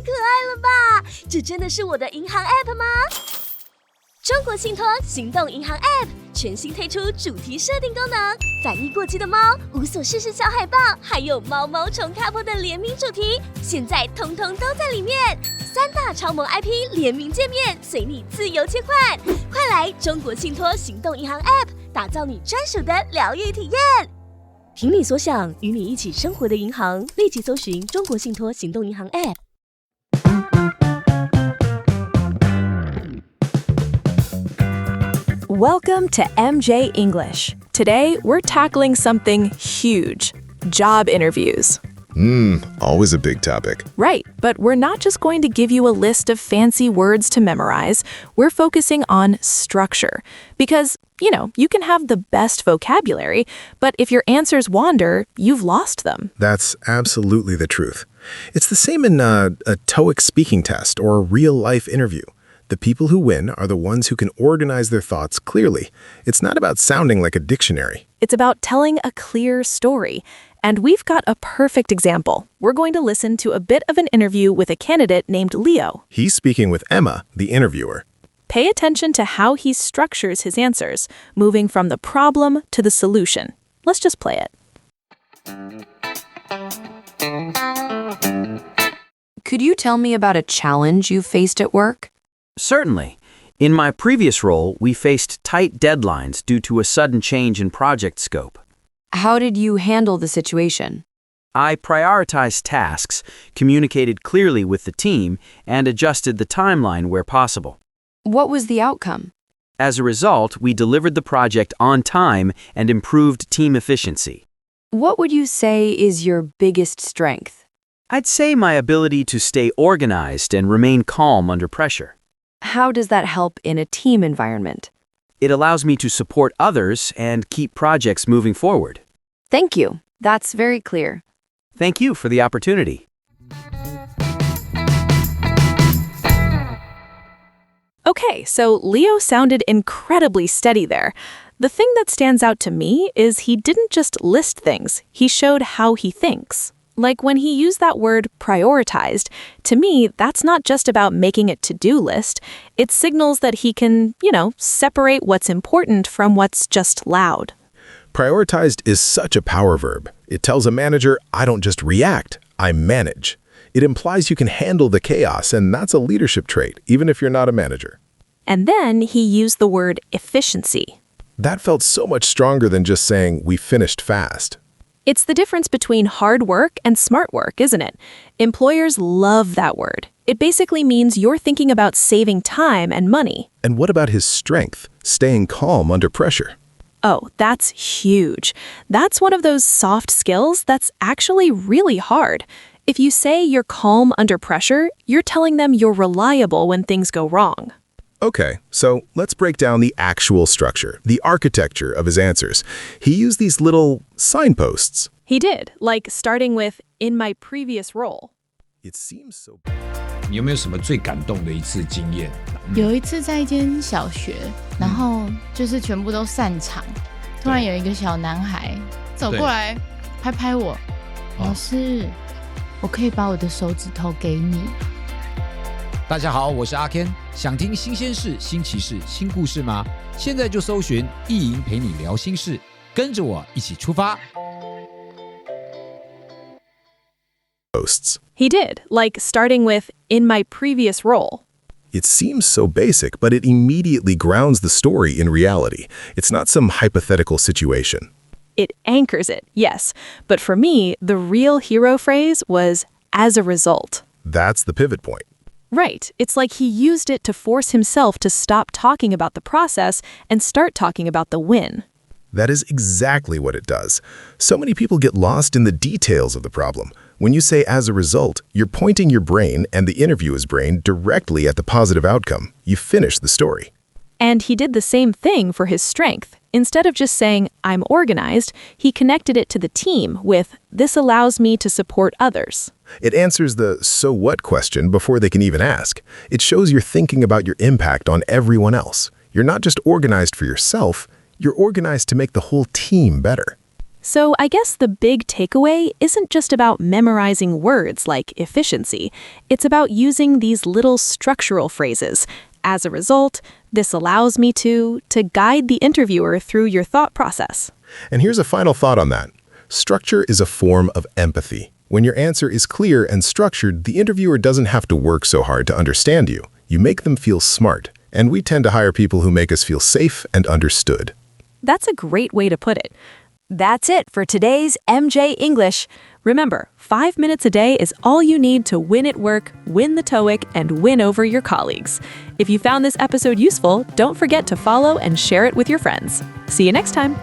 可爱了吧！这真的是我的银行 App 吗？中国信托行动银行 App 全新推出主题设定功能，反应过激的猫、无所事事小海豹，还有毛毛虫 couple 的联名主题，现在通通都在里面。3大超萌 IP 联名界面，随你自由切换。快来中国信托行动银行 App， 打造你专属的疗愈体验。凭你所想，与你一起生活的银行，立即搜寻中国信托行动银行 App。Welcome to MJ English. Today, we're tackling something huge, job interviews. Always a big topic. Right, but we're not just going to give you a list of fancy words to memorize. We're focusing on structure. Because, you can have the best vocabulary, but if your answers wander, you've lost them. That's absolutely the truth. It's the same in a Toeic speaking test or a real-life interview. The people who win are the ones who can organize their thoughts clearly. It's not about sounding like a dictionary. It's about telling a clear story. And we've got a perfect example. We're going to listen to a bit of an interview with a candidate named Leo. He's speaking with Emma, the interviewer. Pay attention to how he structures his answers, moving from the problem to the solution. Let's just play it. Could you tell me about a challenge you faced at work? Certainly. In my previous role, we faced tight deadlines due to a sudden change in project scope. How did you handle the situation? I prioritized tasks, communicated clearly with the team, and adjusted the timeline where possible. What was the outcome? As a result, we delivered the project on time and improved team efficiency. What would you say is your biggest strength? I'd say my ability to stay organized and remain calm under pressure. How does that help in a team environment? It allows me to support others and keep projects moving forward. Thank you. That's very clear. Thank you for the opportunity. Okay, so Leo sounded incredibly steady there. The thing that stands out to me is he didn't just list things, he showed how he thinks. Like when he used that word prioritized, to me, that's not just about making a to-do list. It signals that he can, separate what's important from what's just loud. Prioritized is such a power verb. It tells a manager, I don't just react, I manage. It implies you can handle the chaos, and that's a leadership trait, even if you're not a manager. And then he used the word efficiency. That felt so much stronger than just saying, we finished fast. It's the difference between hard work and smart work, isn't it? Employers love that word. It basically means you're thinking about saving time and money. And what about his strength, staying calm under pressure? Oh, that's huge. That's one of those soft skills that's actually really hard. If you say you're calm under pressure, you're telling them you're reliable when things go wrong. Okay, so let's break down the actual structure, the architecture of his answers. He used these little signposts. He did, like starting with, in my previous role. It seems so... 你有没有什么最感动的一次经验？有一次在一间小学，然后就是全部都散场，突然有一个小男孩走过来拍拍我，老师，我可以把我的手指头给你。大家好，我是阿 Ken， 想听新鲜事、新奇事、新故事吗？现在就搜寻意莹陪你聊心事，跟着我一起出发。He did, like starting with, in my previous role. It seems so basic, but it immediately grounds the story in reality. It's not some hypothetical situation. It anchors it, yes. But for me, the real hero phrase was, as a result. That's the pivot point. Right. It's like he used it to force himself to stop talking about the process and start talking about the win. That is exactly what it does. So many people get lost in the details of the problem. When you say as a result, you're pointing your brain and the interviewer's brain directly at the positive outcome. You finish the story. And he did the same thing for his strength. Instead of just saying, I'm organized, he connected it to the team with, this allows me to support others. It answers the so what question before they can even ask. It shows you're thinking about your impact on everyone else. You're not just organized for yourself, you're organized to make the whole team better. So I guess the big takeaway isn't just about memorizing words like efficiency. It's about using these little structural phrases. As a result, this allows me to guide the interviewer through your thought process. And here's a final thought on that. Structure is a form of empathy. When your answer is clear and structured, the interviewer doesn't have to work so hard to understand you. You make them feel smart. And we tend to hire people who make us feel safe and understood. That's a great way to put it. That's it for today's MJ English. Remember, 5 minutes a day is all you need to win at work, win the Toeic, and win over your colleagues. If you found this episode useful, don't forget to follow and share it with your friends. See you next time.